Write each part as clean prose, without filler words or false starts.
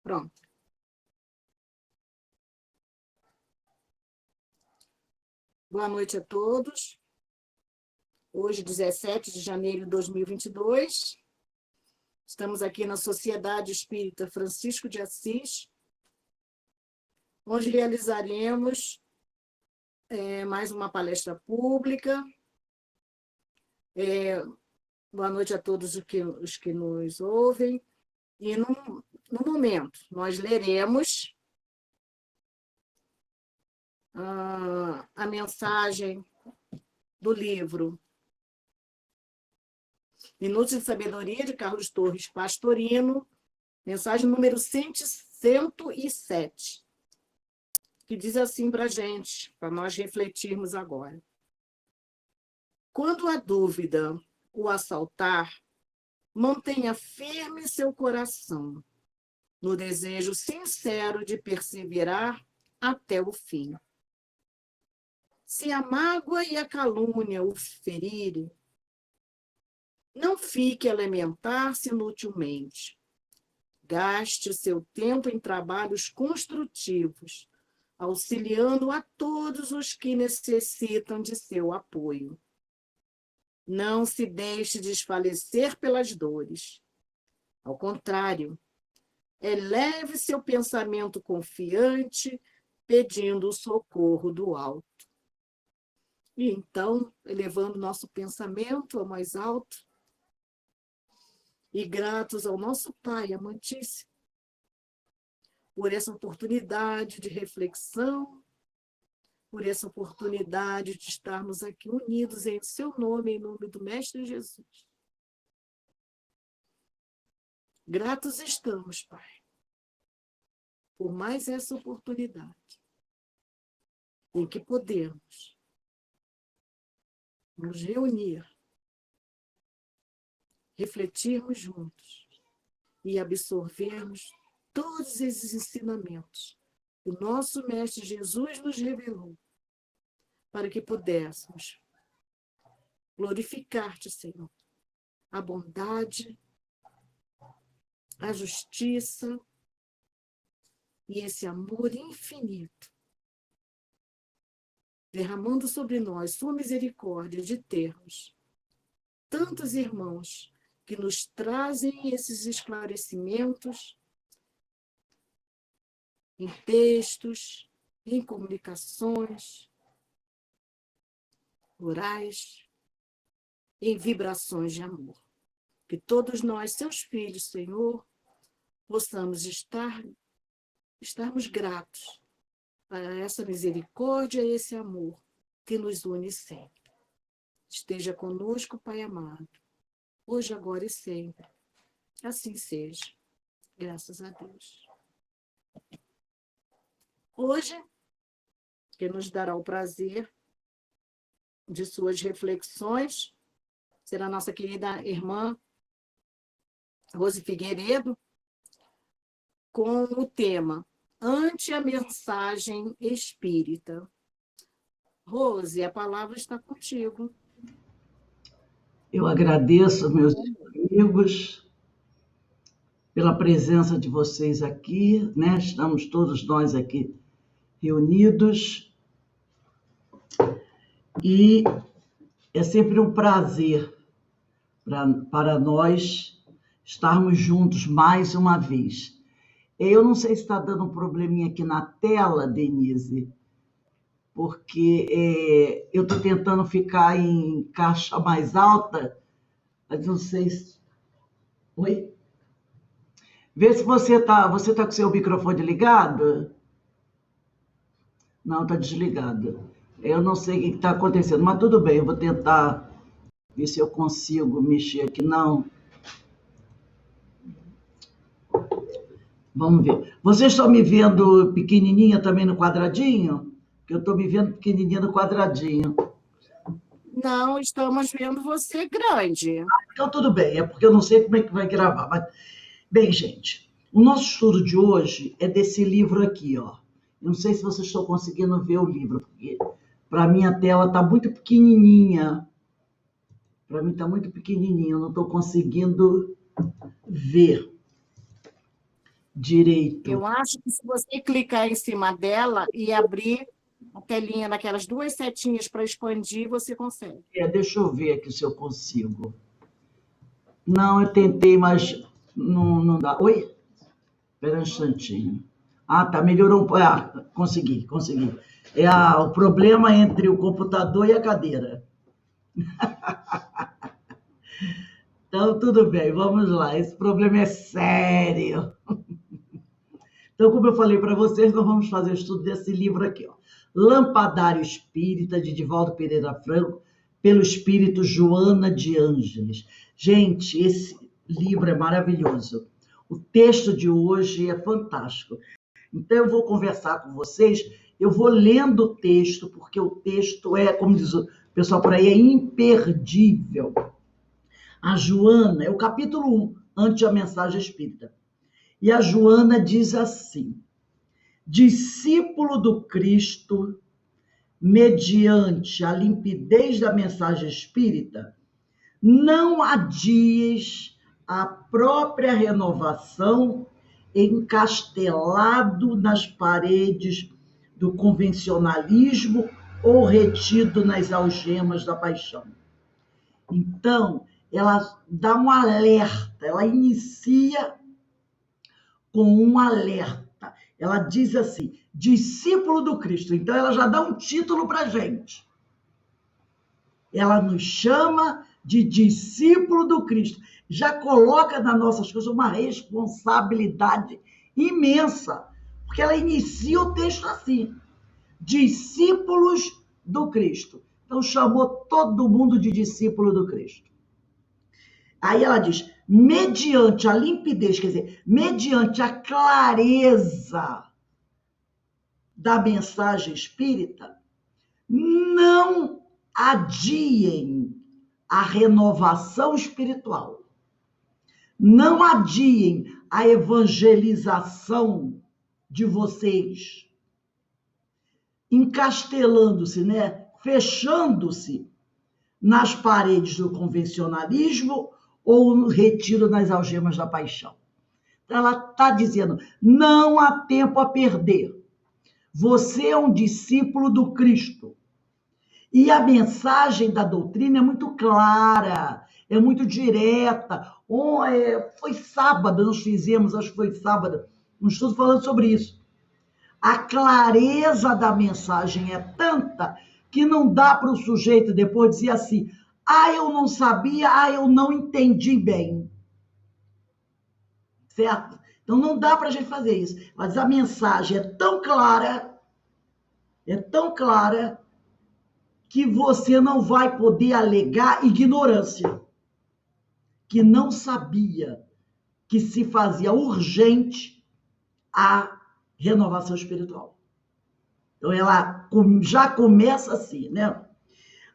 Pronto. Boa noite a todos. Hoje, 17 de janeiro de 2022, estamos aqui na Sociedade Espírita Francisco de Assis, onde realizaremos mais uma palestra pública. Boa noite a todos os que nos ouvem. E, no momento, nós leremos a mensagem do livro Minutos de Sabedoria, de Carlos Torres Pastorino, mensagem número 107, que diz assim para a gente, para nós refletirmos agora. Quando a dúvida o assaltar, mantenha firme seu coração, no desejo sincero de perseverar até o fim. Se a mágoa e a calúnia o ferirem, não fique a lamentar-se inutilmente. Gaste seu tempo em trabalhos construtivos, auxiliando a todos os que necessitam de seu apoio. Não se deixe desfalecer pelas dores. Ao contrário, eleve seu pensamento confiante, pedindo o socorro do alto. E então, elevando nosso pensamento ao mais alto, e gratos ao nosso Pai amantíssimo, por essa oportunidade de reflexão, por essa oportunidade de estarmos aqui unidos em seu nome, em nome do Mestre Jesus. Gratos estamos, Pai, por mais essa oportunidade em que podemos nos reunir, refletirmos juntos e absorvermos todos esses ensinamentos que o nosso Mestre Jesus nos revelou, para que pudéssemos glorificar-te, Senhor, a bondade, a justiça e esse amor infinito, derramando sobre nós sua misericórdia de termos tantos irmãos que nos trazem esses esclarecimentos em textos, em comunicações orais, em vibrações de amor. Que todos nós, seus filhos, Senhor, possamos estarmos gratos a essa misericórdia e esse amor que nos une sempre. Esteja conosco, Pai amado, hoje, agora e sempre. Assim seja. Graças a Deus. Hoje, que nos dará o prazer de suas reflexões, será a nossa querida irmã Rose Figueiredo, com o tema Ante a Mensagem Espírita. Rose, a palavra está contigo. Eu agradeço, meus amigos, pela presença de vocês aqui, né? Estamos todos nós aqui reunidos e é sempre um prazer para nós estarmos juntos mais uma vez. Eu não sei se está dando um probleminha aqui na tela, Denise, porque eu estou tentando ficar em caixa mais alta, mas não sei se... Oi? Vê se você tá com o seu microfone ligado. Não, está desligado. Eu não sei o que está acontecendo, mas tudo bem, eu vou tentar ver se eu consigo mexer aqui. Não. Vamos ver. Vocês estão me vendo pequenininha também no quadradinho? Porque eu estou me vendo pequenininha no quadradinho. Não, estamos vendo você grande. Então, tudo bem. É porque eu não sei como é que vai gravar. Mas... Bem, gente, o nosso estudo de hoje é desse livro aqui, ó. Eu não sei se vocês estão conseguindo ver o livro, porque para mim a tela está muito pequenininha. Para mim está muito pequenininha, eu não estou conseguindo ver. Direito. Eu acho que se você clicar em cima dela e abrir a telinha daquelas 2 setinhas para expandir, você consegue. Deixa eu ver aqui se eu consigo. Não, eu tentei, mas não dá. Oi? Espera um instantinho. Ah, tá, melhorou um pouco. Ah, consegui. O problema entre o computador e a cadeira. Então, tudo bem, vamos lá. Esse problema é sério. Então, como eu falei para vocês, nós vamos fazer o estudo desse livro aqui, ó. Lampadário Espírita, de Divaldo Pereira Franco, pelo espírito Joana de Ângeles. Gente, esse livro é maravilhoso. O texto de hoje é fantástico. Então, eu vou conversar com vocês, eu vou lendo o texto, porque o texto é, como diz o pessoal por aí, é imperdível. A Joana, é o capítulo 1, antes da mensagem espírita. E a Joana diz assim: discípulo do Cristo, mediante a limpidez da mensagem espírita, não adies a própria renovação encastelado nas paredes do convencionalismo ou retido nas algemas da paixão. Então, ela dá um alerta, ela inicia com um alerta. Ela diz assim, discípulo do Cristo. Então, ela já dá um título para a gente. Ela nos chama de discípulo do Cristo. Já coloca nas nossas coisas uma responsabilidade imensa, porque ela inicia o texto assim, discípulos do Cristo. Então, chamou todo mundo de discípulo do Cristo. Aí ela diz, mediante a limpidez, quer dizer, mediante a clareza da mensagem espírita, não adiem a renovação espiritual. Não adiem a evangelização de vocês, encastelando-se, né? Fechando-se nas paredes do convencionalismo ou no retiro nas algemas da paixão. Ela está dizendo, não há tempo a perder. Você é um discípulo do Cristo. E a mensagem da doutrina é muito clara, é muito direta. Foi sábado, nós fizemos, acho que foi sábado, um estudo falando sobre isso. A clareza da mensagem é tanta que não dá para o sujeito depois dizer assim, eu não sabia, eu não entendi bem. Certo? Então não dá para a gente fazer isso. Mas a mensagem é tão clara, que você não vai poder alegar ignorância, que não sabia que se fazia urgente a renovação espiritual. Então ela já começa assim, né?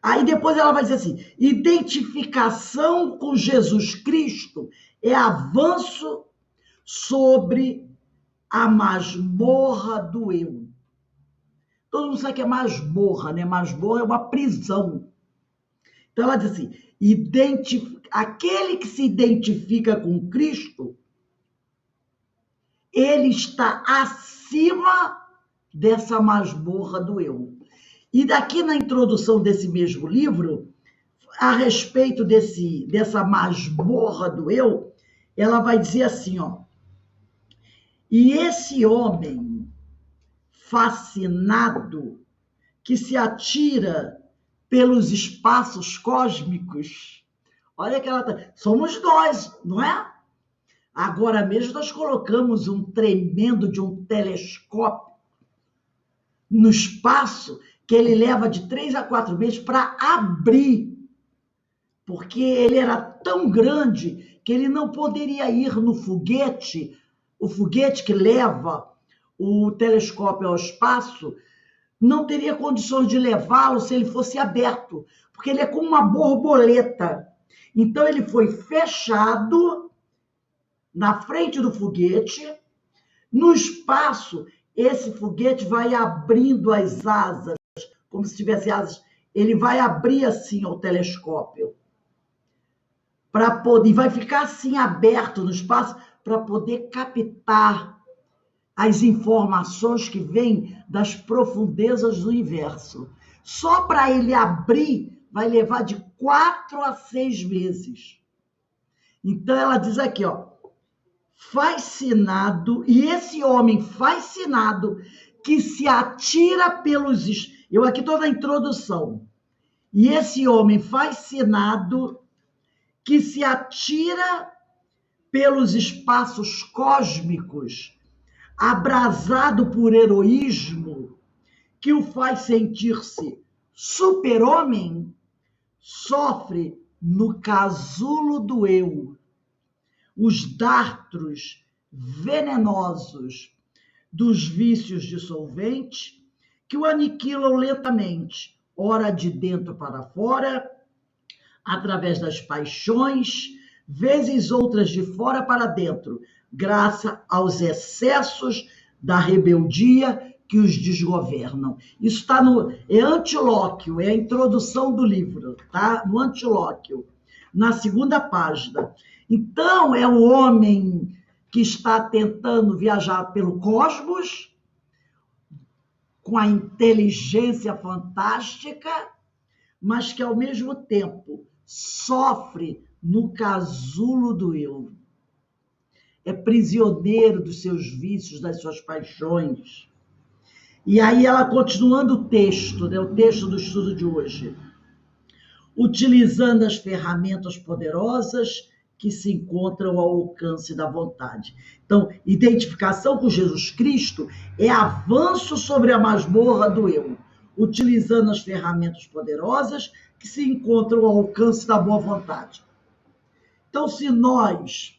Aí depois ela vai dizer assim, identificação com Jesus Cristo é avanço sobre a masmorra do eu. Todo mundo sabe que é masmorra, né? Masmorra é uma prisão. Então ela diz assim, aquele que se identifica com Cristo, ele está acima dessa masmorra do eu. E daqui na introdução desse mesmo livro, a respeito dessa masmorra do eu, ela vai dizer assim, ó, e esse homem fascinado que se atira pelos espaços cósmicos, olha que ela somos nós, não é? Agora mesmo nós colocamos um tremendo de um telescópio no espaço que ele leva de 3 a 4 meses para abrir, porque ele era tão grande que ele não poderia ir no foguete, o foguete que leva o telescópio ao espaço, não teria condições de levá-lo se ele fosse aberto, porque ele é como uma borboleta. Então ele foi fechado na frente do foguete, no espaço, esse foguete vai abrindo as asas, como se tivesse asas, ele vai abrir assim o telescópio, para poder, vai ficar assim aberto no espaço, para poder captar as informações que vêm das profundezas do universo. Só para ele abrir vai levar de 4 a 6 meses. Então ela diz aqui, ó, fascinado, e esse homem fascinado que se atira pelos... Eu aqui estou na introdução. E esse homem fascinado que se atira pelos espaços cósmicos, abrasado por heroísmo, que o faz sentir-se super-homem, sofre no casulo do eu os dartros venenosos dos vícios dissolventes que o aniquilam lentamente, ora de dentro para fora, através das paixões, vezes outras de fora para dentro, graças aos excessos da rebeldia que os desgovernam. Isso está é Antilóquio, é a introdução do livro, tá? No Antilóquio, na segunda página. Então, é o homem que está tentando viajar pelo cosmos, com a inteligência fantástica, mas que, ao mesmo tempo, sofre no casulo do eu. É prisioneiro dos seus vícios, das suas paixões. E aí ela, continuando o texto, né, o texto do estudo de hoje, utilizando as ferramentas poderosas que se encontram ao alcance da vontade. Então, identificação com Jesus Cristo é avanço sobre a masmorra do eu, utilizando as ferramentas poderosas que se encontram ao alcance da boa vontade. Então, se nós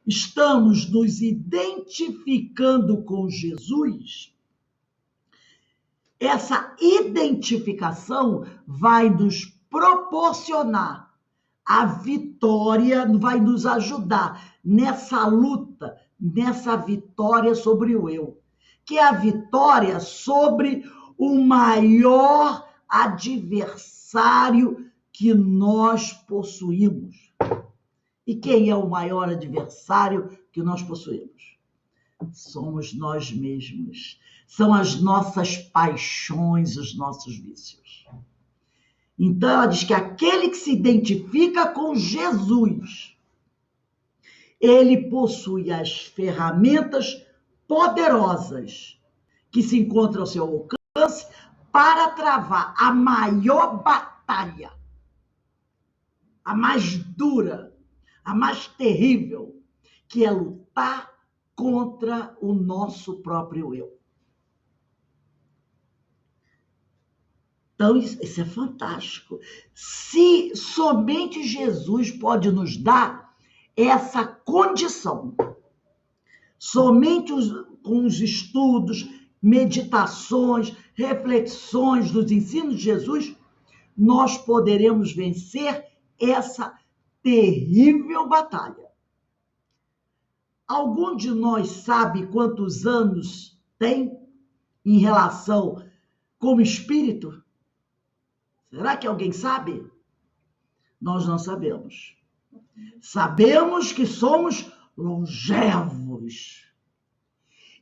estamos nos identificando com Jesus, essa identificação vai nos proporcionar a vitória, vai nos ajudar nessa luta, nessa vitória sobre o eu, que é a vitória sobre o maior adversário que nós possuímos. E quem é o maior adversário que nós possuímos? Somos nós mesmos. São as nossas paixões, os nossos vícios. Então, ela diz que aquele que se identifica com Jesus, ele possui as ferramentas poderosas que se encontram ao seu alcance para travar a maior batalha, a mais dura, a mais terrível, que é lutar contra o nosso próprio eu. Então, isso é fantástico. Se somente Jesus pode nos dar essa condição, somente com os estudos, meditações, reflexões dos ensinos de Jesus, nós poderemos vencer essa terrível batalha. Algum de nós sabe quantos anos tem em relação como espírito? Será que alguém sabe? Nós não sabemos. Sabemos que somos longevos.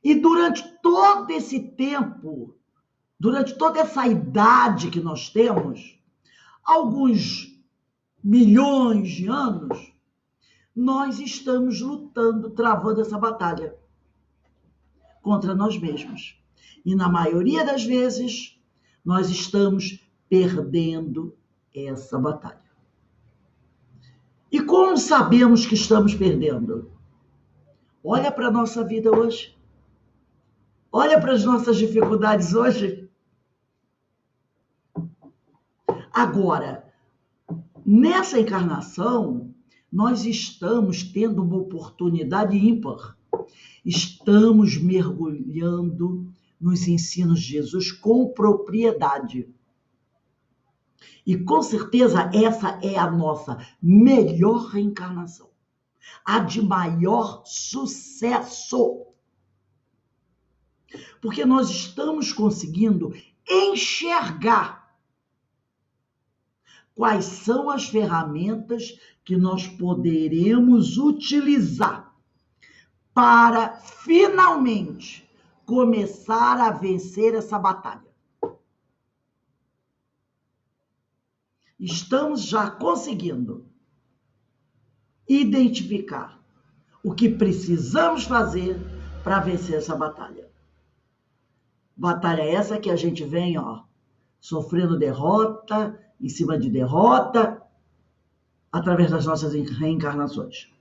E durante todo esse tempo, durante toda essa idade que nós temos, alguns milhões de anos, nós estamos lutando, travando essa batalha contra nós mesmos. E na maioria das vezes, nós estamos perdendo essa batalha. E como sabemos que estamos perdendo? Olha para a nossa vida hoje. Olha para as nossas dificuldades hoje. Agora, nessa encarnação, nós estamos tendo uma oportunidade ímpar. Estamos mergulhando nos ensinos de Jesus com propriedade. E com certeza essa é a nossa melhor reencarnação. A de maior sucesso. Porque nós estamos conseguindo enxergar quais são as ferramentas que nós poderemos utilizar para finalmente começar a vencer essa batalha. Estamos já conseguindo identificar o que precisamos fazer para vencer essa batalha. Batalha essa que a gente vem, sofrendo derrota, em cima de derrota, através das nossas reencarnações.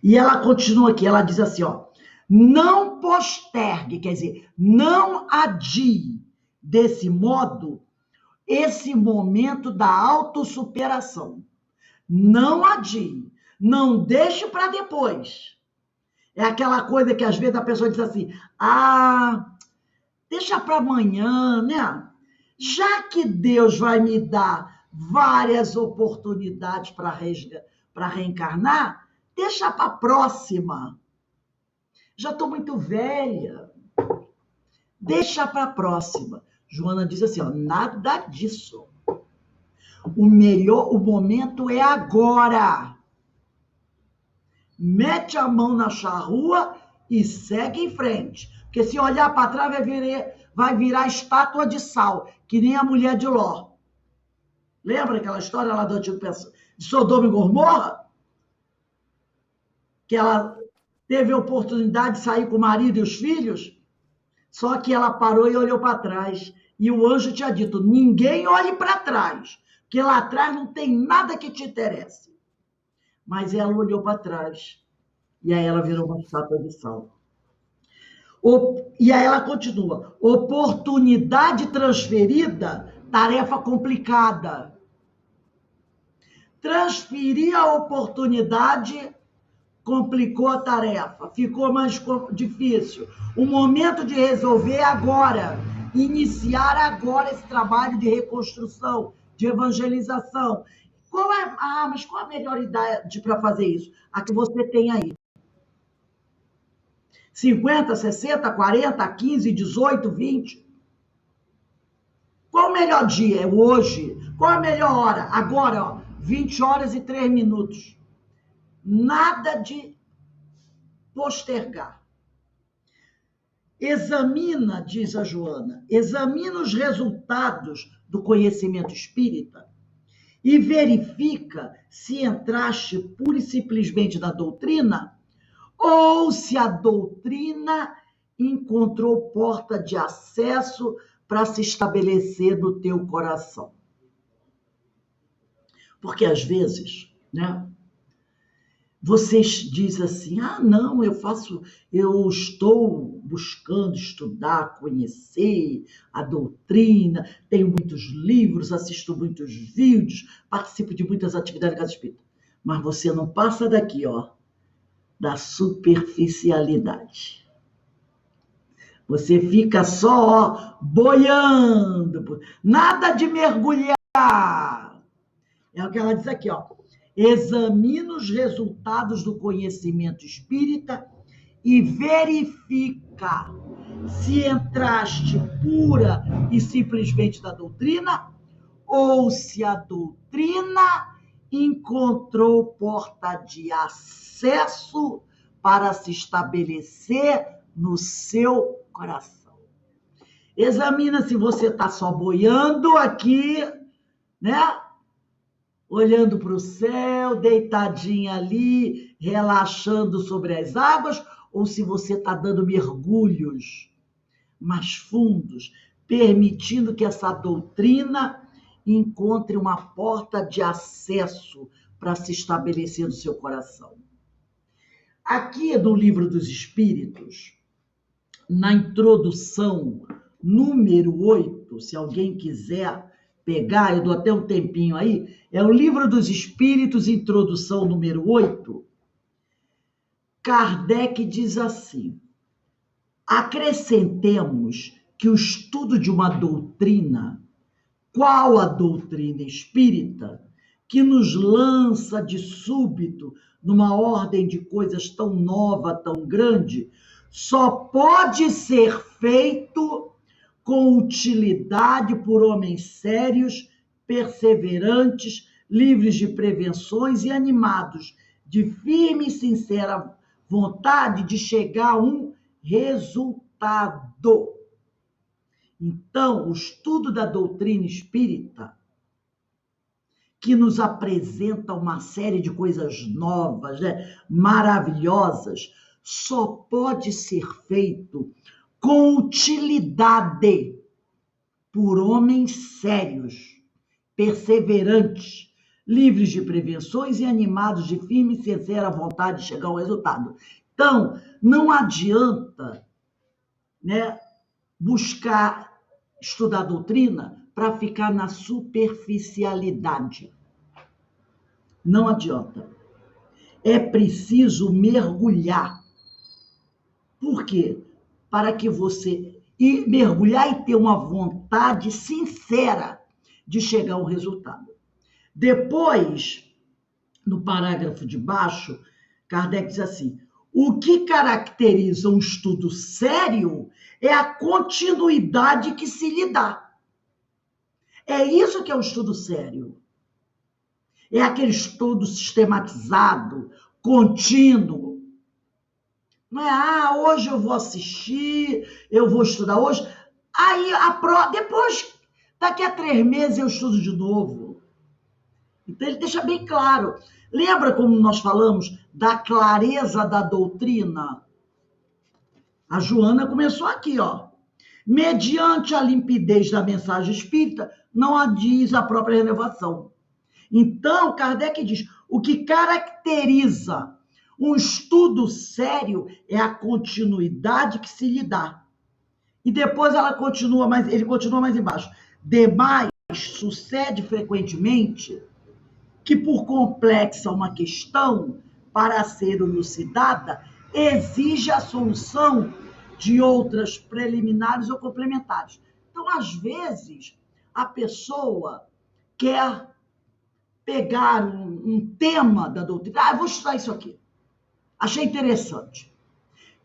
E ela continua aqui, ela diz assim, não postergue, quer dizer, não adie desse modo esse momento da autossuperação. Não adie, não deixe para depois. É aquela coisa que às vezes a pessoa diz assim, deixa para amanhã, né? Já que Deus vai me dar várias oportunidades para reencarnar, deixa para a próxima. Já estou muito velha. Deixa para a próxima. Joana diz assim, nada disso. O momento é agora. Mete a mão na charrua e segue em frente. Porque se olhar para trás vai virar estátua de sal, que nem a mulher de Ló. Lembra aquela história lá do Antigo de Sodoma e Gomorra? Que ela teve a oportunidade de sair com o marido e os filhos, só que ela parou e olhou para trás. E o anjo tinha dito, ninguém olhe para trás, porque lá atrás não tem nada que te interesse. Mas ela olhou para trás. E aí ela virou uma estátua de sal. E aí ela continua. Oportunidade transferida, tarefa complicada. Transferir a oportunidade complicou a tarefa, ficou mais difícil. O momento de resolver é agora. Iniciar agora esse trabalho de reconstrução, de evangelização. Mas qual a melhor idade para fazer isso? A que você tem aí. 50, 60, 40, 15, 18, 20. Qual o melhor dia? É hoje. Qual a melhor hora? Agora, 20 horas e 3 minutos. Nada de postergar. Examina, diz a Joana, examina os resultados do conhecimento espírita e verifica se entraste pura e simplesmente na doutrina ou se a doutrina encontrou porta de acesso para se estabelecer no teu coração. Porque às vezes, né, vocês dizem assim, não, eu estou buscando estudar, conhecer a doutrina, tenho muitos livros, assisto muitos vídeos, participo de muitas atividades da Casa Espírita. Mas você não passa daqui, da superficialidade. Você fica só boiando, nada de mergulhar. É o que ela diz aqui, examina os resultados do conhecimento espírita e verifica se entraste pura e simplesmente na doutrina ou se a doutrina encontrou porta de acesso para se estabelecer no seu coração. Examina se você está só boiando aqui, né? Olhando para o céu, deitadinha ali, relaxando sobre as águas, ou se você está dando mergulhos mais fundos, permitindo que essa doutrina encontre uma porta de acesso para se estabelecer no seu coração. Aqui no Livro dos Espíritos, na introdução número 8, se alguém quiser pegar, eu dou até um tempinho aí, é o Livro dos Espíritos, introdução número 8, Kardec diz assim, acrescentemos que o estudo de uma doutrina, qual a doutrina espírita, que nos lança de súbito numa ordem de coisas tão nova, tão grande, só pode ser feito com utilidade por homens sérios, perseverantes, livres de prevenções e animados de firme e sincera vontade de chegar a um resultado. Então, o estudo da doutrina espírita, que nos apresenta uma série de coisas novas, né, maravilhosas, só pode ser feito com utilidade por homens sérios, perseverantes, livres de prevenções e animados de firme e sincera vontade de chegar ao resultado. Então, não adianta, né, buscar estudar doutrina para ficar na superficialidade. Não adianta. É preciso mergulhar. Por quê? Para que você mergulhar e ter uma vontade sincera de chegar ao resultado. Depois, no parágrafo de baixo, Kardec diz assim: o que caracteriza um estudo sério é a continuidade que se lhe dá. É isso que é um estudo sério. É aquele estudo sistematizado, contínuo. Não é, hoje eu vou assistir, eu vou estudar hoje. Aí, depois, daqui a 3 meses, eu estudo de novo. Então, ele deixa bem claro. Lembra como nós falamos da clareza da doutrina? A Joana começou aqui, ó. Mediante a limpidez da mensagem espírita, não a diz a própria renovação. Então, Kardec diz, o que caracteriza um estudo sério é a continuidade que se lhe dá. E depois ele continua mais embaixo. Demais, sucede frequentemente que, por complexa uma questão, para ser elucidada, exige a solução de outras preliminares ou complementares. Então, às vezes, a pessoa quer pegar um tema da doutrina. Eu vou estudar isso aqui. Achei interessante.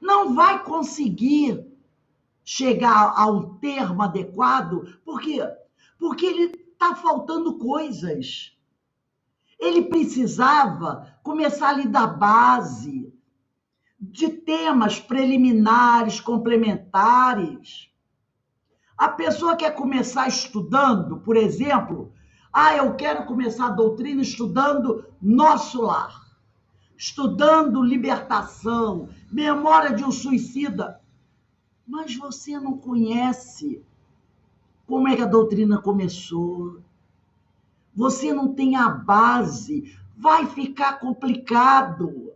Não vai conseguir chegar ao termo adequado. Por quê? Porque ele está faltando coisas. Ele precisava começar ali da base, de temas preliminares, complementares. A pessoa quer começar estudando, por exemplo, eu quero começar a doutrina estudando Nosso Lar, estudando libertação, memória de um suicida. Mas você não conhece como é que a doutrina começou. Você não tem a base, vai ficar complicado.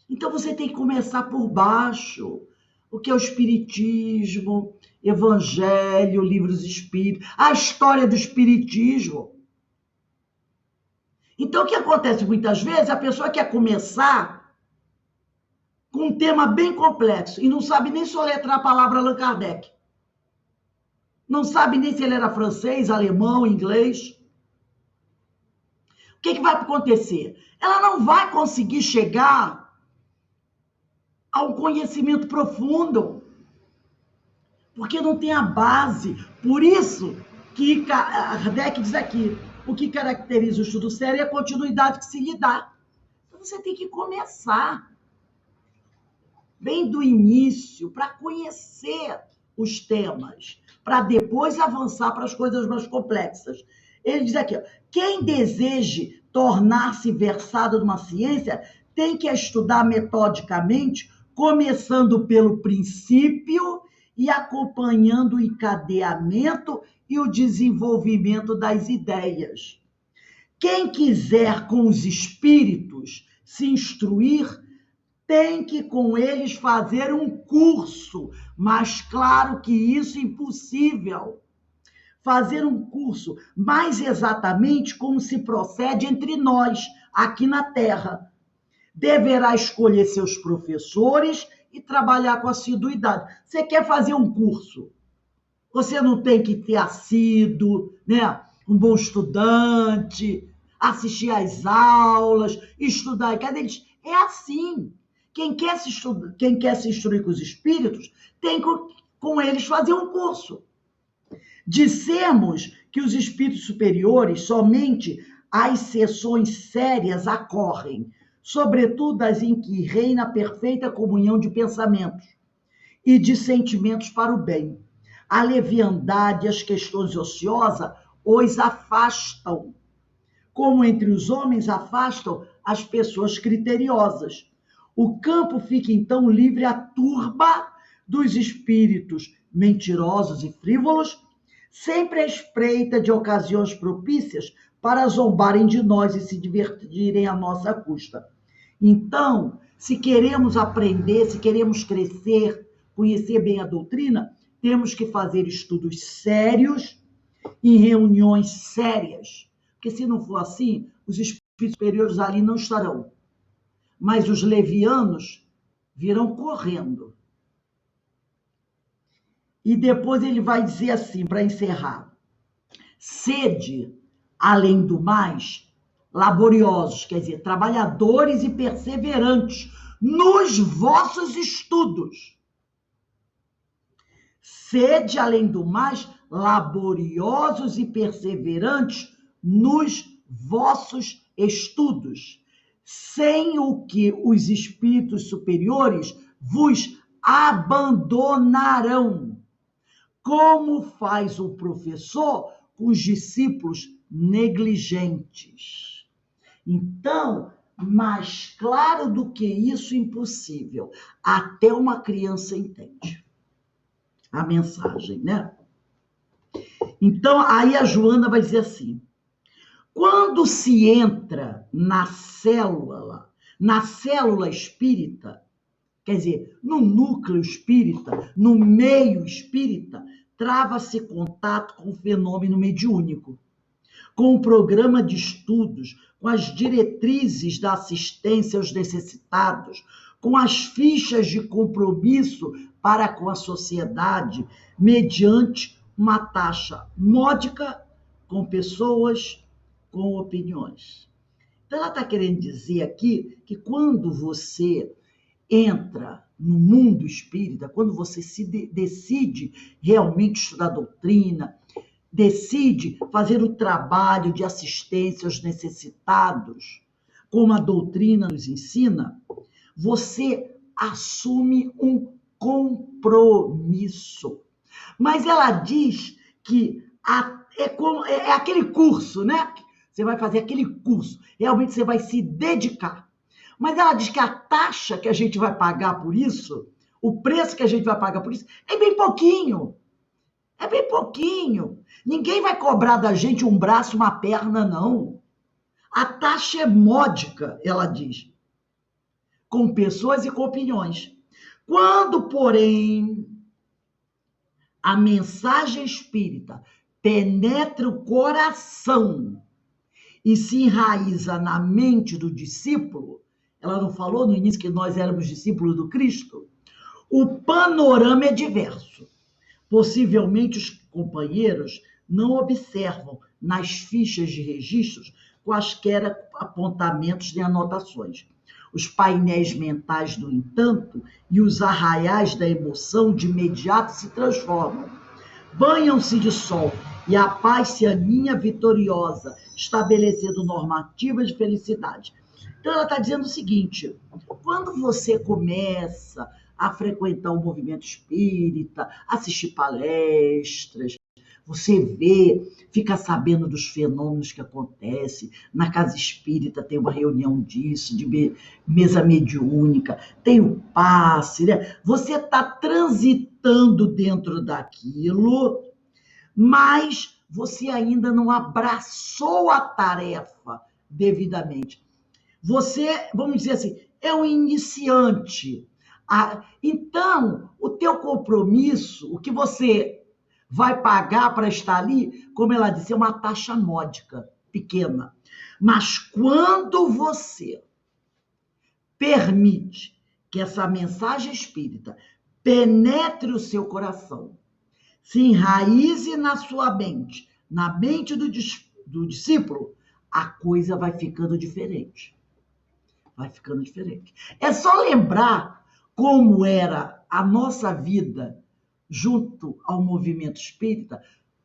Então você tem que começar por baixo. O que é o espiritismo, evangelho, livros espíritos, a história do espiritismo. Então o que acontece muitas vezes, a pessoa quer começar com um tema bem complexo e não sabe nem soletrar a palavra Allan Kardec. Não sabe nem se ele era francês, alemão, inglês. O que vai acontecer? Ela não vai conseguir chegar a um conhecimento profundo, porque não tem a base. Por isso que Kardec diz aqui, o que caracteriza o estudo sério é a continuidade que se lhe dá. Então você tem que começar bem do início, para conhecer os temas, para depois avançar para as coisas mais complexas. Ele diz aqui, quem deseje tornar-se versado numa ciência tem que estudar metodicamente, começando pelo princípio e acompanhando o encadeamento e o desenvolvimento das ideias. Quem quiser com os espíritos se instruir, tem que com eles fazer um curso, mas claro que isso é impossível. Fazer um curso, mais exatamente como se procede entre nós, aqui na Terra. Deverá escolher seus professores e trabalhar com assiduidade. Você quer fazer um curso? Você não tem que ter assíduo, né? Um bom estudante, assistir às aulas, estudar. É assim. Quem quer se instruir com os espíritos, tem com eles fazer um curso. Dissemos que os espíritos superiores, somente as sessões sérias ocorrem, sobretudo as em que reina a perfeita comunhão de pensamentos e de sentimentos para o bem. A leviandade e as questões ociosas os afastam, como entre os homens afastam as pessoas criteriosas. O campo fica então livre à turba dos espíritos mentirosos e frívolos, sempre à espreita de ocasiões propícias para zombarem de nós e se divertirem à nossa custa. Então, se queremos aprender, se queremos crescer, conhecer bem a doutrina, temos que fazer estudos sérios, em reuniões sérias, porque se não for assim, os espíritos superiores ali não estarão. Mas os levianos virão correndo. E depois ele vai dizer assim, para encerrar: sede, além do mais, laboriosos, quer dizer, trabalhadores e perseverantes nos vossos estudos. Sede, além do mais, laboriosos e perseverantes nos vossos estudos, sem o que os espíritos superiores vos abandonarão, como faz o professor com os discípulos negligentes. Então, mais claro do que isso, impossível. Até uma criança entende a mensagem, né? Então, aí a Joana vai dizer assim: quando se entra na célula espírita, quer dizer, no núcleo espírita, no meio espírita, trava-se contato com o fenômeno mediúnico, com o programa de estudos, com as diretrizes da assistência aos necessitados, com as fichas de compromisso para com a sociedade, mediante uma taxa módica, com pessoas, com opiniões. Então, ela está querendo dizer aqui que quando você entra no mundo espírita, quando você decide realmente estudar doutrina, decide fazer o trabalho de assistência aos necessitados, como a doutrina nos ensina, você assume um compromisso. Mas ela diz que é aquele curso, né? Você vai fazer aquele curso, realmente você vai se dedicar. Mas ela diz que a taxa que a gente vai pagar por isso, o preço que a gente vai pagar por isso, é bem pouquinho. É bem pouquinho. Ninguém vai cobrar da gente um braço, uma perna, não. A taxa é módica, ela diz, com pessoas e com opiniões. Quando, porém, a mensagem espírita penetra o coração e se enraiza na mente do discípulo, ela não falou no início que nós éramos discípulos do Cristo? O panorama é diverso. Possivelmente os companheiros não observam nas fichas de registros quaisquer apontamentos nem anotações. Os painéis mentais, no entanto, e os arraiais da emoção de imediato se transformam. Banham-se de sol e a paz se aninha vitoriosa, estabelecendo normativas de felicidade. Então ela está dizendo o seguinte: quando você começa a frequentar o movimento espírita, assistir palestras, você vê, fica sabendo dos fenômenos que acontecem. Na casa espírita tem uma reunião disso, de mesa mediúnica, tem o passe, né? Você está transitando dentro daquilo, mas você ainda não abraçou a tarefa devidamente. Você, vamos dizer assim, é um iniciante. Então, o teu compromisso, o que você vai pagar para estar ali, como ela disse, é uma taxa módica, pequena. Mas quando você permite que essa mensagem espírita penetre o seu coração, se enraize na sua mente, na mente do discípulo, a coisa vai ficando diferente. Vai ficando diferente. É só lembrar como era a nossa vida junto ao movimento espírita,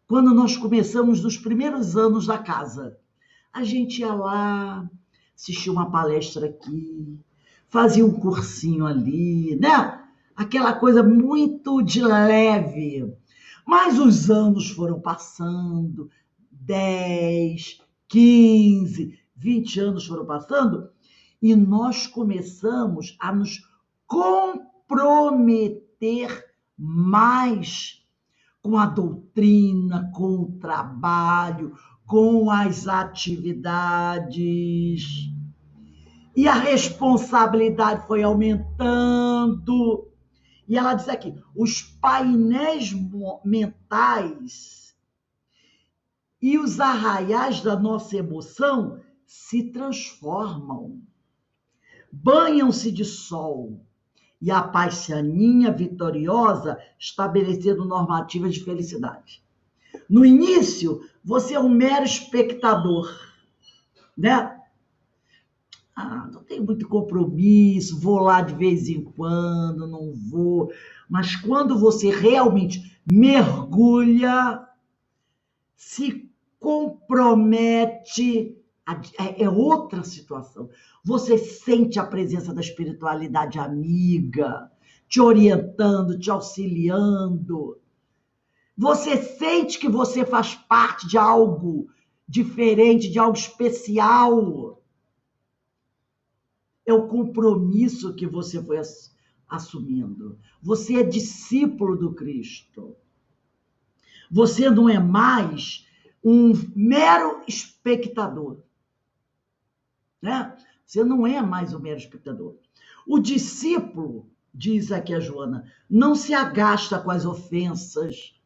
quando nós começamos nos primeiros anos da casa. A gente ia lá, assistia uma palestra aqui, fazia um cursinho ali, né? Aquela coisa muito de leve. Mas os anos foram passando, 10, 15, 20 anos foram passando, e nós começamos a nos comprometer mais com a doutrina, com o trabalho, com as atividades. E a responsabilidade foi aumentando. E ela diz aqui, os painéis mentais e os arraiais da nossa emoção se transformam, banham-se de sol, e a paz se aninha vitoriosa, estabelecendo normativas de felicidade. No início, você é um mero espectador, né? Não tenho muito compromisso, vou lá de vez em quando, não vou. Mas quando você realmente mergulha, se compromete, é outra situação. Você sente a presença da espiritualidade amiga, te orientando, te auxiliando. Você sente que você faz parte de algo diferente, de algo especial. É o compromisso que você foi assumindo. Você é discípulo do Cristo. Você não é mais um mero espectador, né? Você não é mais um mero espectador. O discípulo, diz aqui a Joana, não se agasta com as ofensas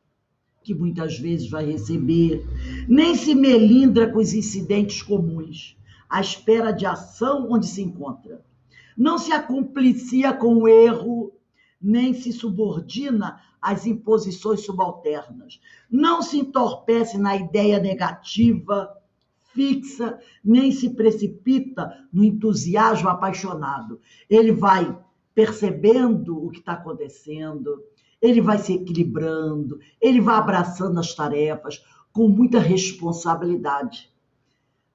que muitas vezes vai receber, nem se melindra com os incidentes comuns, à espera de ação onde se encontra. Não se acomplicia com o erro, nem se subordina às imposições subalternas. Não se entorpece na ideia negativa, fixa, nem se precipita no entusiasmo apaixonado. Ele vai percebendo o que está acontecendo, ele vai se equilibrando, ele vai abraçando as tarefas com muita responsabilidade.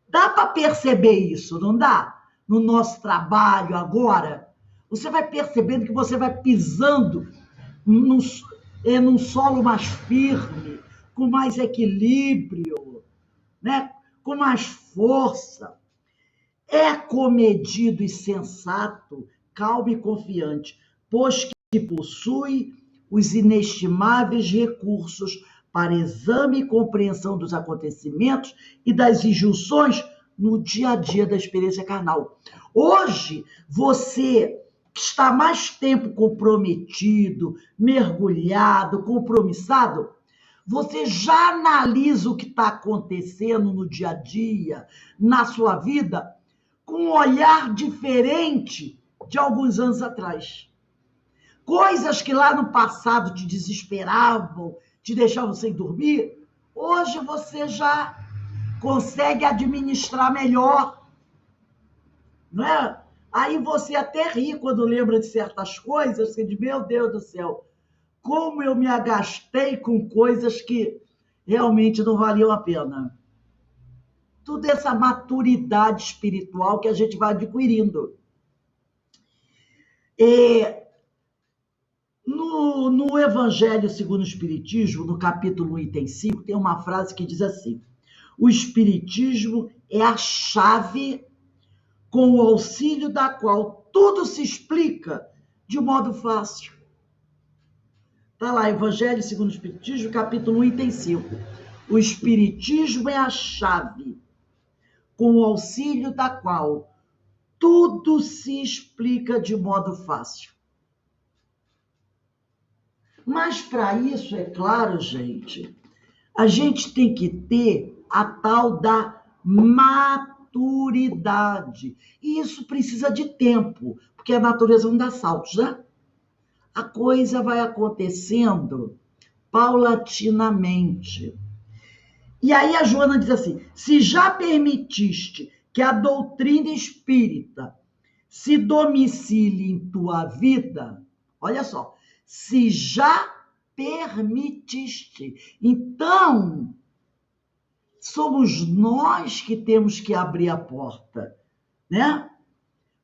Dá para perceber isso, não dá? No nosso trabalho agora, você vai percebendo que você vai pisando num solo mais firme, com mais equilíbrio, né? Com mais força. É comedido e sensato, calmo e confiante, pois que possui os inestimáveis recursos para exame e compreensão dos acontecimentos e das injunções no dia a dia da experiência carnal. Hoje, você está mais tempo comprometido, mergulhado, compromissado, você já analisa o que está acontecendo no dia a dia, na sua vida, com um olhar diferente de alguns anos atrás. Coisas que lá no passado te desesperavam, te deixavam sem dormir, hoje você já consegue administrar melhor, não é? Aí você até ri quando lembra de certas coisas, você diz, meu Deus do céu, como eu me agastei com coisas que realmente não valiam a pena. Tudo essa maturidade espiritual que a gente vai adquirindo. No Evangelho segundo o Espiritismo, no capítulo 1, item 5, tem uma frase que diz assim, o Espiritismo é a chave com o auxílio da qual tudo se explica de modo fácil. Está lá, Evangelho segundo o Espiritismo, capítulo 1, item 5. O Espiritismo é a chave com o auxílio da qual tudo se explica de modo fácil. Mas para isso, é claro, gente, a gente tem que ter a tal da maturidade. E isso precisa de tempo, porque a natureza não dá saltos, né? A coisa vai acontecendo paulatinamente. E aí a Joana diz assim, se já permitiste que a doutrina espírita se domicile em tua vida, olha só, se já permitiste. Então, somos nós que temos que abrir a porta, né?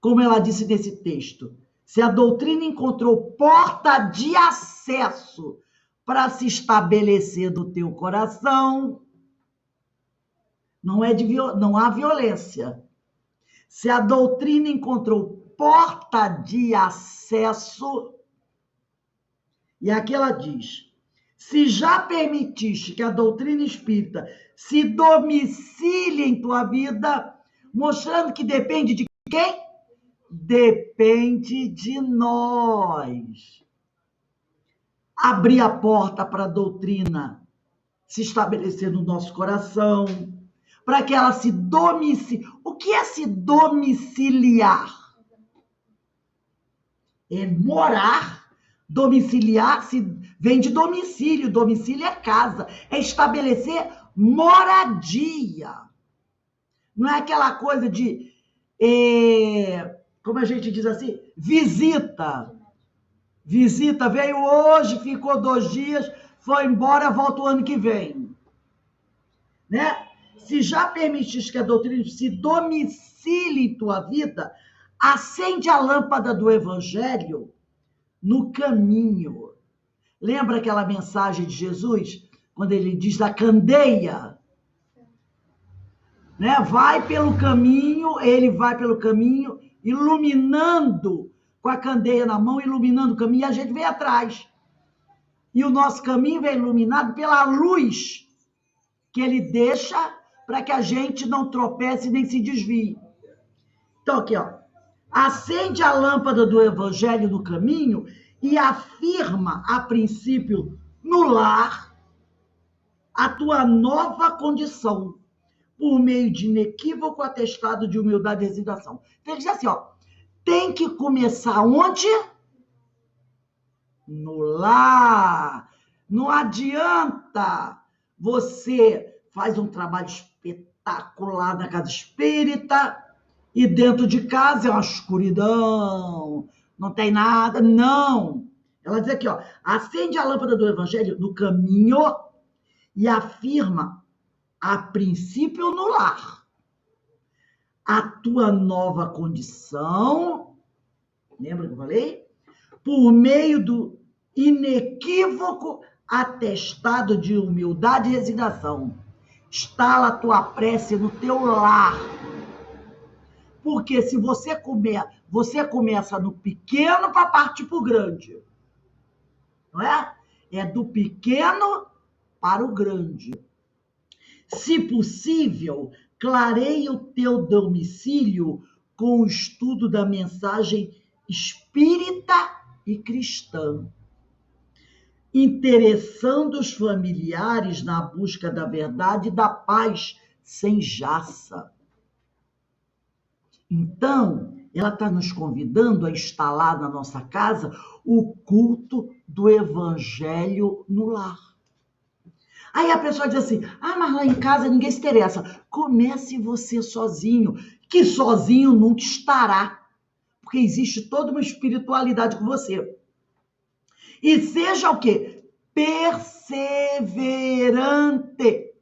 Como ela disse nesse texto, se a doutrina encontrou porta de acesso para se estabelecer no teu coração, não há violência. Se a doutrina encontrou porta de acesso, e aqui ela diz, se já permitiste que a doutrina espírita se domicile em tua vida, mostrando que depende de quem? Depende de nós. Abrir a porta para a doutrina se estabelecer no nosso coração, para que ela se domicile. O que é se domiciliar? É morar. Domiciliar vem de domicílio. Domicílio é casa. É estabelecer moradia. Não é aquela coisa de, como a gente diz assim, visita. Visita, veio hoje, ficou 2 dias, foi embora, volta o ano que vem. Né? Se já permitiste que a doutrina se domicile em tua vida, acende a lâmpada do Evangelho no caminho. Lembra aquela mensagem de Jesus, quando ele diz da candeia? Né? Vai pelo caminho, ele vai pelo caminho, iluminando, com a candeia na mão, iluminando o caminho, e a gente vem atrás. E o nosso caminho vem iluminado pela luz que ele deixa para que a gente não tropece nem se desvie. Então, aqui, ó. Acende a lâmpada do Evangelho no caminho e afirma, a princípio, no lar, a tua nova condição, por meio de inequívoco atestado de humildade e resignação. Então, ele diz assim, ó, tem que começar onde? No lar. Não adianta você faz um trabalho espetacular na casa espírita e dentro de casa é uma escuridão, não tem nada. Não. Ela diz aqui, ó, acende a lâmpada do Evangelho no caminho e afirma, a princípio, no lar, a tua nova condição, lembra que eu falei? Por meio do inequívoco atestado de humildade e resignação. Instala a tua prece no teu lar. Porque se você começa no pequeno para partir para o grande. Não é? É do pequeno para o grande. Se possível, clareie o teu domicílio com o estudo da mensagem espírita e cristã, interessando os familiares na busca da verdade e da paz sem jaça. Então, ela está nos convidando a instalar na nossa casa o culto do Evangelho no lar. Aí a pessoa diz assim, mas lá em casa ninguém se interessa. Comece você sozinho, que sozinho nunca estará, porque existe toda uma espiritualidade com você. E seja o quê? Perseverante.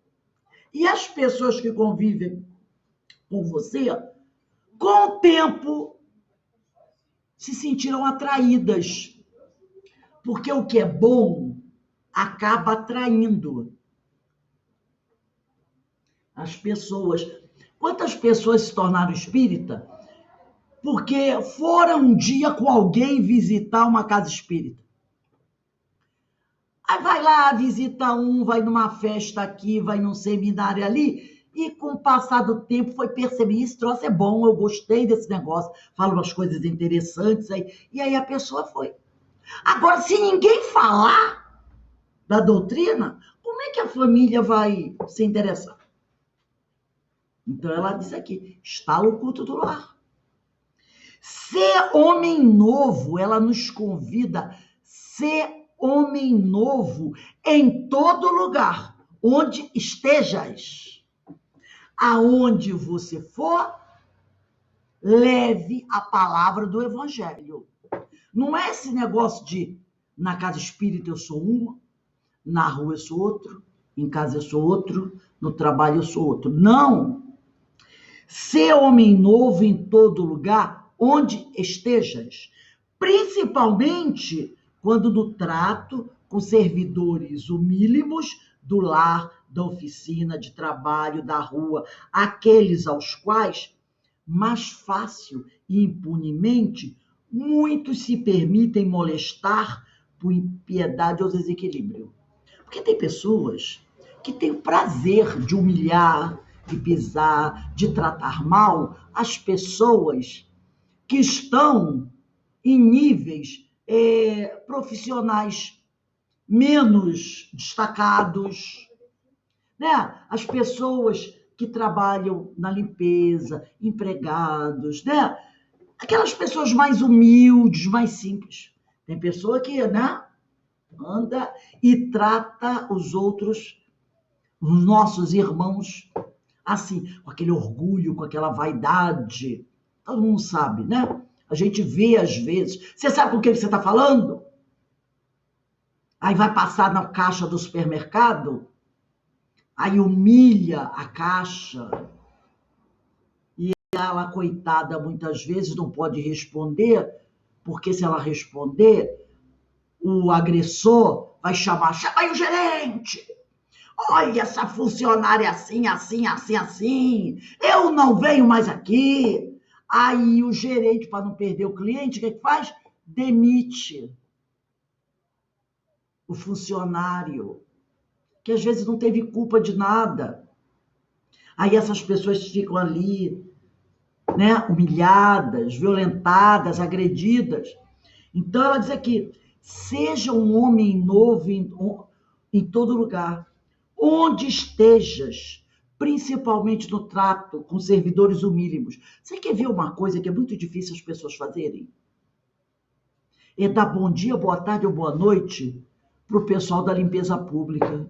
E as pessoas que convivem com você, com o tempo, se sentiram atraídas. Porque o que é bom acaba atraindo as pessoas. Quantas pessoas se tornaram espírita porque foram um dia com alguém visitar uma casa espírita? Aí vai lá, visita vai numa festa aqui, vai num seminário ali, e com o passar do tempo foi perceber, esse troço é bom, eu gostei desse negócio, fala umas coisas interessantes aí, e aí a pessoa foi. Agora, se ninguém falar da doutrina, como é que a família vai se interessar? Então ela diz aqui, instala o culto do lar. Ser homem novo, ela nos convida a ser homem novo em todo lugar, onde estejas. Aonde você for, leve a palavra do Evangelho. Não é esse negócio de Na casa espírita eu sou um, na rua eu sou outro, em casa eu sou outro, no trabalho eu sou outro. Não! Ser homem novo em todo lugar, onde estejas, principalmente quando no trato com servidores humílimos do lar, da oficina, de trabalho, da rua, aqueles aos quais, mais fácil e impunemente, muitos se permitem molestar por impiedade ou desequilíbrio. Porque tem pessoas que têm o prazer de humilhar, de pisar, de tratar mal as pessoas que estão em níveis profissionais menos destacados, né? As pessoas que trabalham na limpeza, empregados, né? Aquelas pessoas mais humildes, mais simples. Tem pessoa que, né, anda e trata os outros, os nossos irmãos, assim, com aquele orgulho, com aquela vaidade. Todo mundo sabe, né? A gente vê às vezes. Você sabe com quem você está falando? Aí vai passar na caixa do supermercado, aí humilha a caixa, e ela, coitada, muitas vezes não pode responder, porque se ela responder, o agressor vai chamar, chama aí o gerente! Olha, essa funcionária assim, assim, assim, assim. Eu não venho mais aqui. Aí o gerente, para não perder o cliente, o que faz? Demite o funcionário, que às vezes não teve culpa de nada. Aí essas pessoas ficam ali, né, humilhadas, violentadas, agredidas. Então ela diz aqui, seja um homem novo em todo lugar. Onde estejas, principalmente no trato com servidores humílimos. Você quer ver uma coisa que é muito difícil as pessoas fazerem? É dar bom dia, boa tarde ou boa noite para o pessoal da limpeza pública,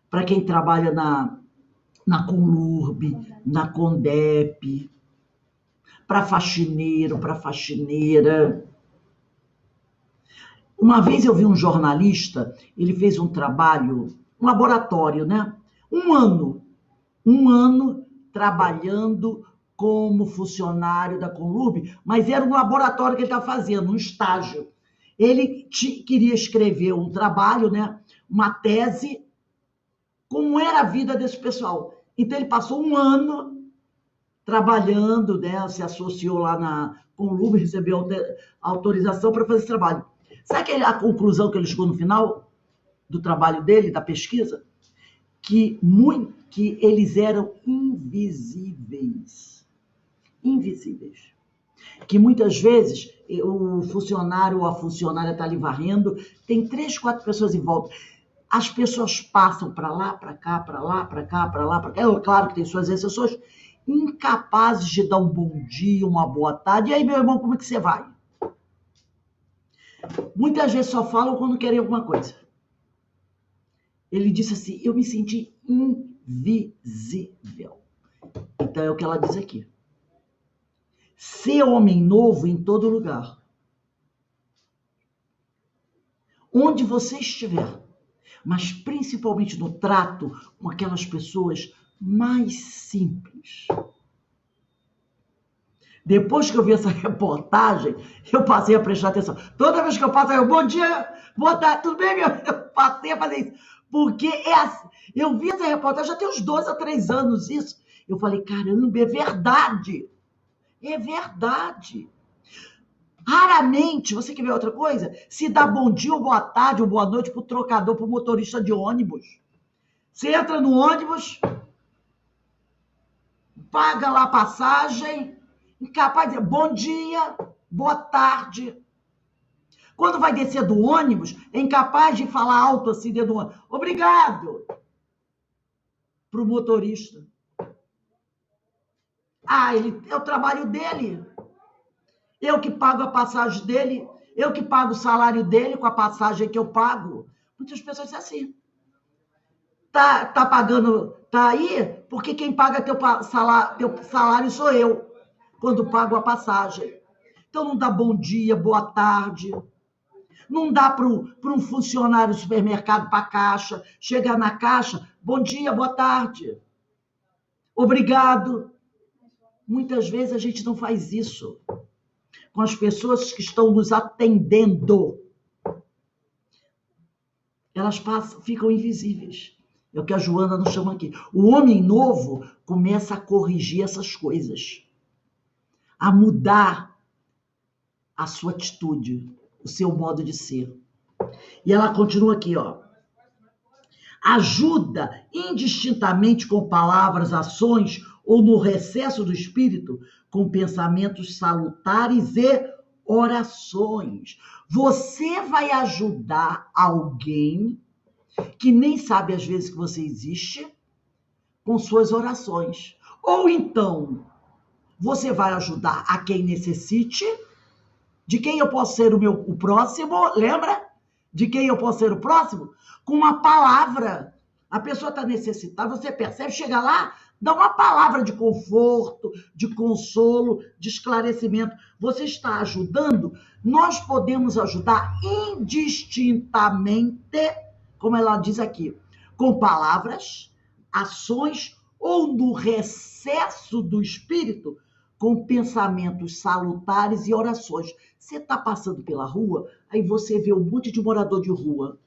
para quem trabalha na Conlurb, na Condep, para faxineiro, para faxineira. Uma vez eu vi um jornalista, ele fez um trabalho, um laboratório, né? Um ano trabalhando como funcionário da Conlurb, mas era um laboratório que ele estava fazendo, um estágio. Ele queria escrever um trabalho, né? Uma tese, como era a vida desse pessoal. Então ele passou um ano trabalhando, né? Se associou lá na Conlurb, recebeu autorização para fazer esse trabalho. Sabe a conclusão que ele chegou no final do trabalho dele, da pesquisa? Que eles eram invisíveis. Invisíveis. Que muitas vezes o funcionário ou a funcionária está ali varrendo, tem 3, 4 pessoas em volta. As pessoas passam para lá, para cá, para lá, para cá, para lá, para cá. É claro que tem suas exceções, incapazes de dar um bom dia, uma boa tarde. E aí, meu irmão, como é que você vai? Muitas vezes só falam quando querem alguma coisa. Ele disse assim, eu me senti invisível. Então é o que ela diz aqui. Ser homem novo em todo lugar. Onde você estiver, mas principalmente no trato com aquelas pessoas mais simples. Depois que eu vi essa reportagem, eu passei a prestar atenção. Toda vez que eu passo, eu, bom dia, boa tarde, tudo bem, meu? Eu passei a fazer isso. Porque eu vi essa reportagem já tem uns 2 a 3 anos isso. Eu falei, caramba, é verdade. É verdade. Raramente, você quer ver outra coisa? Se dá bom dia ou boa tarde ou boa noite para o trocador, para o motorista de ônibus. Você entra no ônibus, paga lá a passagem, incapaz de dizer bom dia, boa tarde. Quando vai descer do ônibus, é incapaz de falar alto assim dentro do ônibus. Obrigado. Para o motorista. É o trabalho dele. Eu que pago a passagem dele, eu que pago o salário dele com a passagem que eu pago. Muitas pessoas dizem assim. Tá pagando, tá aí, porque quem paga teu salário sou eu, quando pago a passagem. Então não dá bom dia, boa tarde. Não dá para um funcionário do supermercado para a caixa, chegar na caixa, bom dia, boa tarde, obrigado. Muitas vezes a gente não faz isso com as pessoas que estão nos atendendo. Elas passam, ficam invisíveis. É o que a Joana nos chama aqui. O homem novo começa a corrigir essas coisas, a mudar a sua atitude, o seu modo de ser. E ela continua aqui, ó. Ajuda indistintamente com palavras, ações ou no recesso do espírito com pensamentos salutares e orações. Você vai ajudar alguém que nem sabe às vezes que você existe com suas orações. Ou então, você vai ajudar a quem necessite. De quem eu posso ser o próximo, lembra? De quem eu posso ser o próximo? Com uma palavra. A pessoa está necessitada, você percebe, chega lá, dá uma palavra de conforto, de consolo, de esclarecimento. Você está ajudando, nós podemos ajudar indistintamente, como ela diz aqui, com palavras, ações ou no recesso do espírito, com pensamentos salutares e orações. Você está passando pela rua, aí você vê um monte de morador de rua.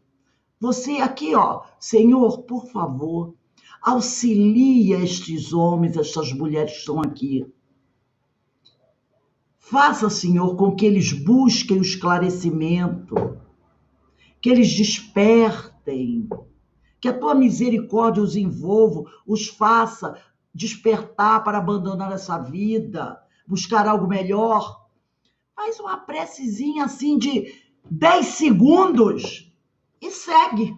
Você aqui, ó, Senhor, por favor, auxilia estes homens, estas mulheres que estão aqui. Faça, Senhor, com que eles busquem o esclarecimento, que eles despertem, que a tua misericórdia os envolva, os faça despertar para abandonar essa vida, buscar algo melhor. Faz uma precezinha assim de 10 segundos e segue.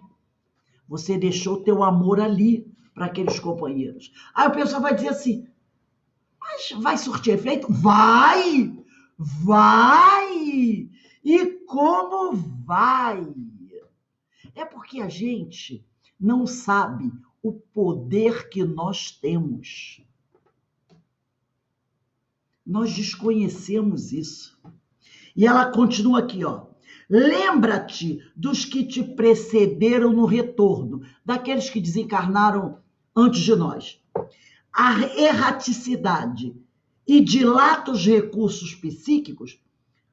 Você deixou teu amor ali para aqueles companheiros. Aí o pessoal vai dizer assim, mas vai surtir efeito? Vai! Vai! E como vai? É porque a gente não sabe o poder que nós temos. Nós desconhecemos isso. E ela continua aqui, ó. Lembra-te dos que te precederam no retorno, daqueles que desencarnaram antes de nós. A erraticidade e dilata os recursos psíquicos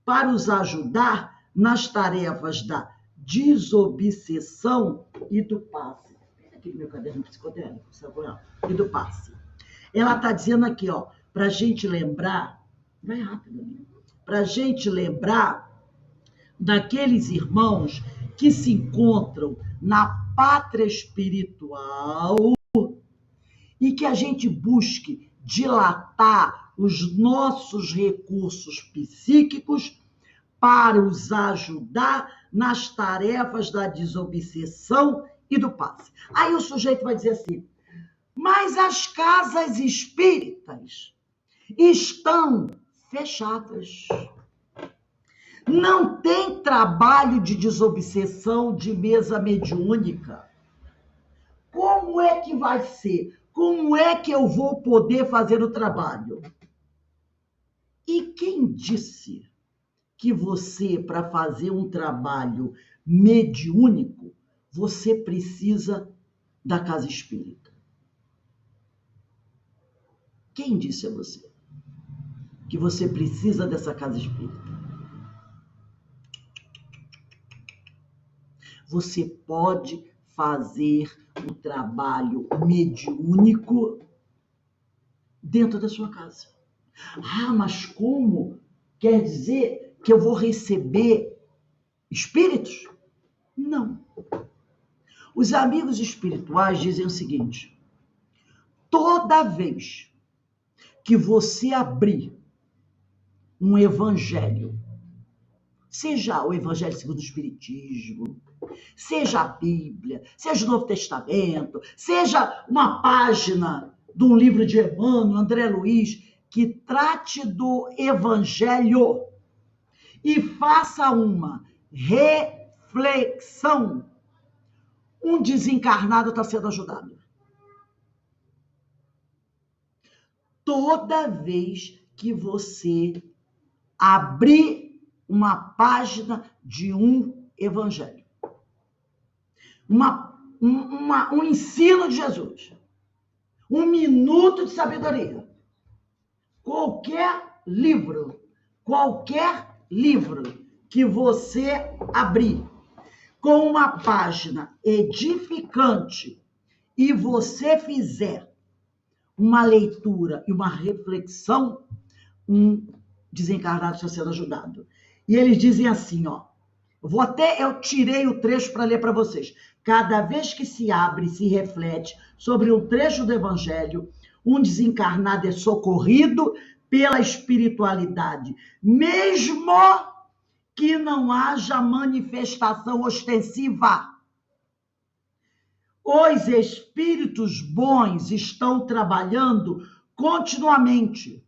para os ajudar nas tarefas da desobsessão e do passe. Aqui no meu caderno psicodélico, e do passe. Ela está dizendo aqui, ó, para a gente lembrar, vai rápido, né? Para a gente lembrar daqueles irmãos que se encontram na pátria espiritual e que a gente busque dilatar os nossos recursos psíquicos para os ajudar nas tarefas da desobsessão e do passe. Aí o sujeito vai dizer assim, mas as casas espíritas estão fechadas. Não tem trabalho de desobsessão de mesa mediúnica. Como é que vai ser? Como é que eu vou poder fazer o trabalho? E quem disse que você, para fazer um trabalho mediúnico, você precisa da casa espírita? Quem disse a você que você precisa dessa casa espírita? Você pode fazer um trabalho mediúnico dentro da sua casa. Ah, mas como? Quer dizer que eu vou receber espíritos? Não. Os amigos espirituais dizem o seguinte, toda vez que você abrir um evangelho, seja o evangelho segundo o espiritismo, seja a Bíblia, seja o Novo Testamento, seja uma página de um livro de Emmanuel, André Luiz, que trate do evangelho e faça uma reflexão. Um desencarnado está sendo ajudado. Toda vez que você abrir uma página de um evangelho. Um ensino de Jesus. Um minuto de sabedoria. Qualquer livro que você abrir com uma página edificante e você fizer uma leitura e uma reflexão, um desencarnado está sendo ajudado. E eles dizem assim, ó, eu tirei o trecho para ler para vocês. Cada vez que se abre e se reflete sobre um trecho do Evangelho, um desencarnado é socorrido pela espiritualidade, mesmo que não haja manifestação ostensiva. Os espíritos bons estão trabalhando continuamente,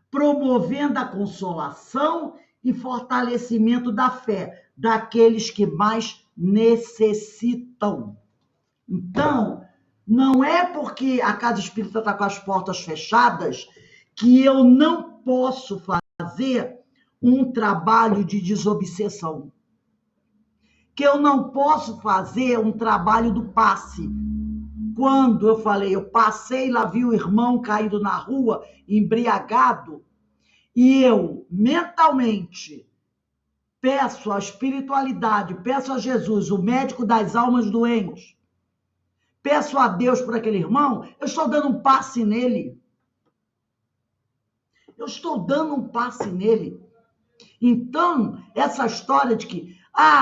promovendo a consolação e fortalecimento da fé daqueles que mais necessitam. Então, não é porque a Casa Espírita está com as portas fechadas que eu não posso fazer um trabalho de desobsessão, que eu não posso fazer um trabalho do passe. Quando eu falei, eu passei lá, vi o irmão caído na rua, embriagado, e eu mentalmente peço à espiritualidade, peço a Jesus, o médico das almas doentes, peço a Deus por aquele irmão, eu estou dando um passe nele. Eu estou dando um passe nele. Então, essa história de que,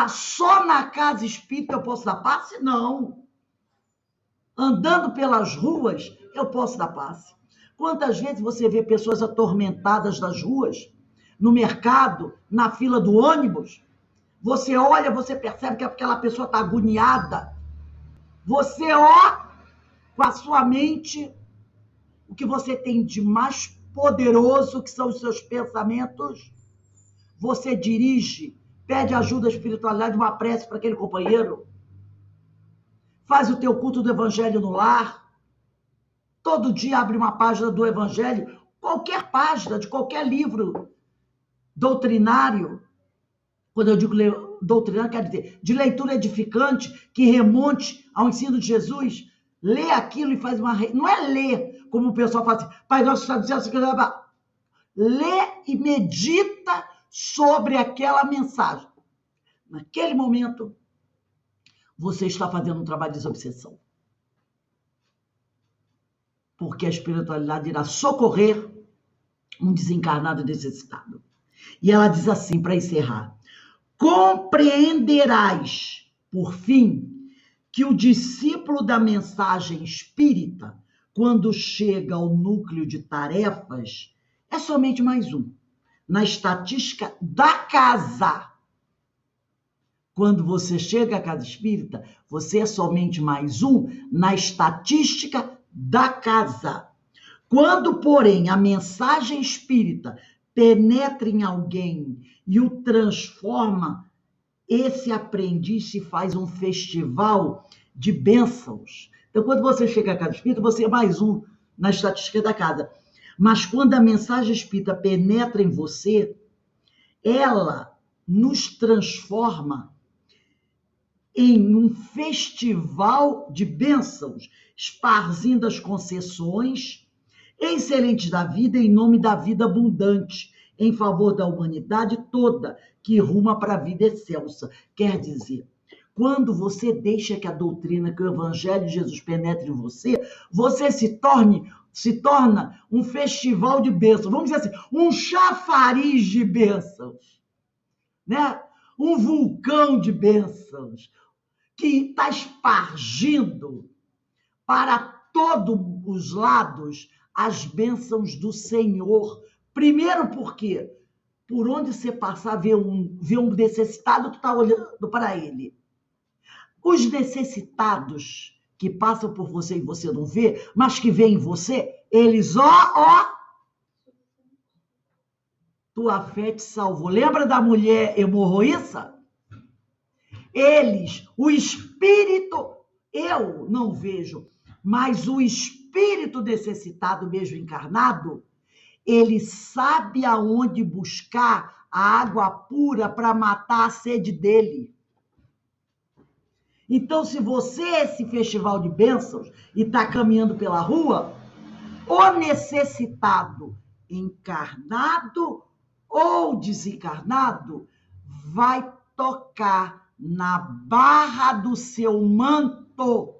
só na casa espírita eu posso dar passe? Não. Andando pelas ruas, eu posso dar passe. Quantas vezes você vê pessoas atormentadas nas ruas, no mercado, na fila do ônibus? Você olha, você percebe que aquela pessoa está agoniada. Você, com a sua mente, o que você tem de mais poderoso, que são os seus pensamentos, você dirige, pede ajuda à espiritualidade, uma prece para aquele companheiro, faz o teu culto do evangelho no lar, todo dia abre uma página do evangelho, qualquer página, de qualquer livro doutrinário. Quando eu digo doutrinário, quer dizer de leitura edificante, que remonte ao ensino de Jesus. Lê aquilo e faz uma... Não é ler, como o pessoal fala assim, Pai Nosso que está no céu, assim, lê e medita sobre aquela mensagem. Naquele momento, você está fazendo um trabalho de desobsessão. Porque a espiritualidade irá socorrer um desencarnado necessitado. E ela diz assim, para encerrar, compreenderás, por fim, que o discípulo da mensagem espírita, quando chega ao núcleo de tarefas, é somente mais um, na estatística da casa. Quando você chega à casa espírita, você é somente mais um na estatística da casa. Quando, porém, a mensagem espírita penetra em alguém e o transforma, esse aprendiz se faz um festival de bênçãos. Então, quando você chega à casa espírita, você é mais um na estatística da casa. Mas quando a mensagem espírita penetra em você, ela nos transforma em um festival de bênçãos, esparzindo as concessões excelentes da vida em nome da vida abundante, em favor da humanidade toda, que ruma para a vida excelsa. Quer dizer, quando você deixa que a doutrina, que o Evangelho de Jesus penetre em você, você se torna um festival de bênçãos. Vamos dizer assim, um chafariz de bênçãos, né? Um vulcão de bênçãos que está espargindo para todos os lados as bênçãos do Senhor. Primeiro porque, por onde você passar, vê um necessitado, tu está olhando para ele. Os necessitados que passam por você e você não vê, mas que vêem em você, eles, tua fé te salvou. Lembra da mulher hemorroíça? Eles, o espírito, eu não vejo, mas o espírito necessitado, mesmo encarnado, ele sabe aonde buscar a água pura para matar a sede dele. Então, se você é esse festival de bênçãos e está caminhando pela rua, o necessitado, encarnado ou desencarnado, vai tocar na barra do seu manto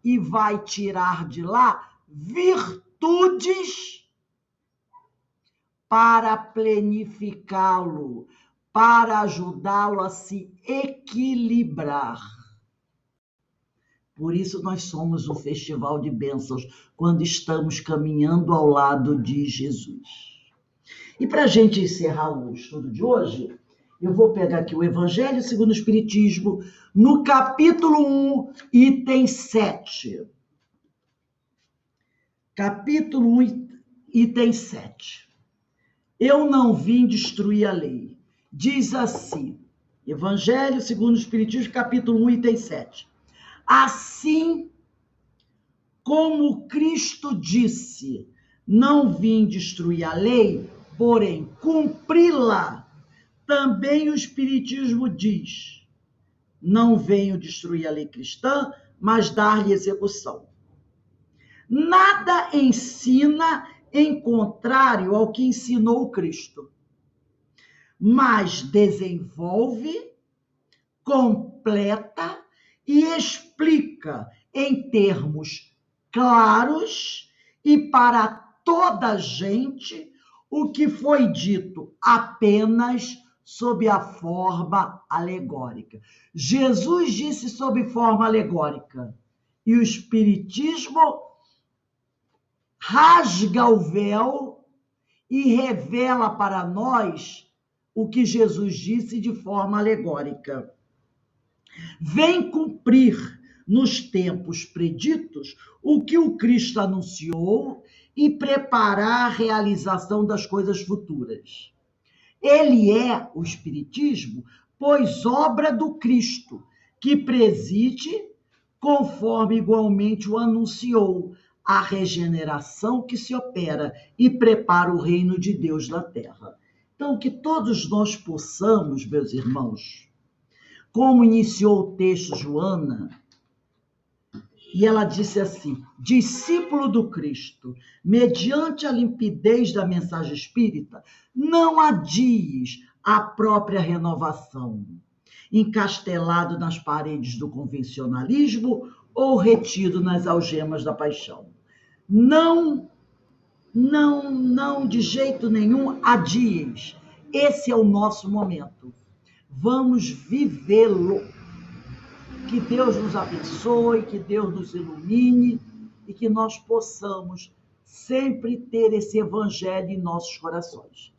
e vai tirar de lá virtudes para plenificá-lo, para ajudá-lo a se equilibrar. Por isso nós somos um festival de bênçãos, quando estamos caminhando ao lado de Jesus. E para a gente encerrar o estudo de hoje, eu vou pegar aqui o Evangelho segundo o Espiritismo, no capítulo 1, item 7. Capítulo 1, item 7. Eu não vim destruir a lei. Diz assim, Evangelho segundo o Espiritismo, capítulo 1, item 7. Assim como Cristo disse, não vim destruir a lei, porém cumpri-la, também o Espiritismo diz, não venho destruir a lei cristã, mas dar-lhe execução. Nada ensina em contrário ao que ensinou Cristo, mas desenvolve, completa e explica em termos claros e para toda a gente o que foi dito apenas sob a forma alegórica. Jesus disse sob forma alegórica e o Espiritismo rasga o véu e revela para nós o que Jesus disse de forma alegórica. Vem cumprir nos tempos preditos o que o Cristo anunciou e preparar a realização das coisas futuras. Ele é o Espiritismo, pois obra do Cristo, que preside, conforme igualmente o anunciou, a regeneração que se opera e prepara o reino de Deus na terra. Então, que todos nós possamos, meus irmãos, como iniciou o texto Joana, e ela disse assim, discípulo do Cristo, mediante a limpidez da mensagem espírita, não adies a própria renovação, encastelado nas paredes do convencionalismo ou retido nas algemas da paixão. Não, de jeito nenhum adies. Esse é o nosso momento. Vamos vivê-lo. Que Deus nos abençoe, que Deus nos ilumine e que nós possamos sempre ter esse evangelho em nossos corações.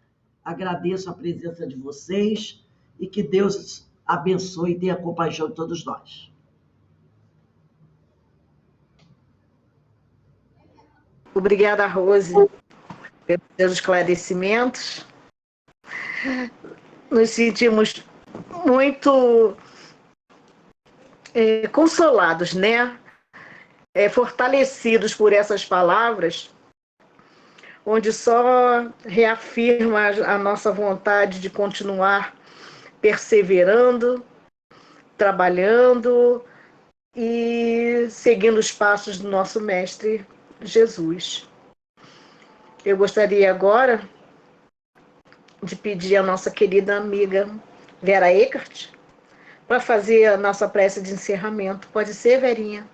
Agradeço a presença de vocês e que Deus abençoe e tenha compaixão de todos nós. Obrigada, Rose, pelos esclarecimentos. Nos sentimos muito consolados, né? Fortalecidos por essas palavras, onde só reafirma a nossa vontade de continuar perseverando, trabalhando e seguindo os passos do nosso Mestre Jesus. Eu gostaria agora de pedir à nossa querida amiga Vera Eckert para fazer a nossa prece de encerramento. Pode ser, Verinha?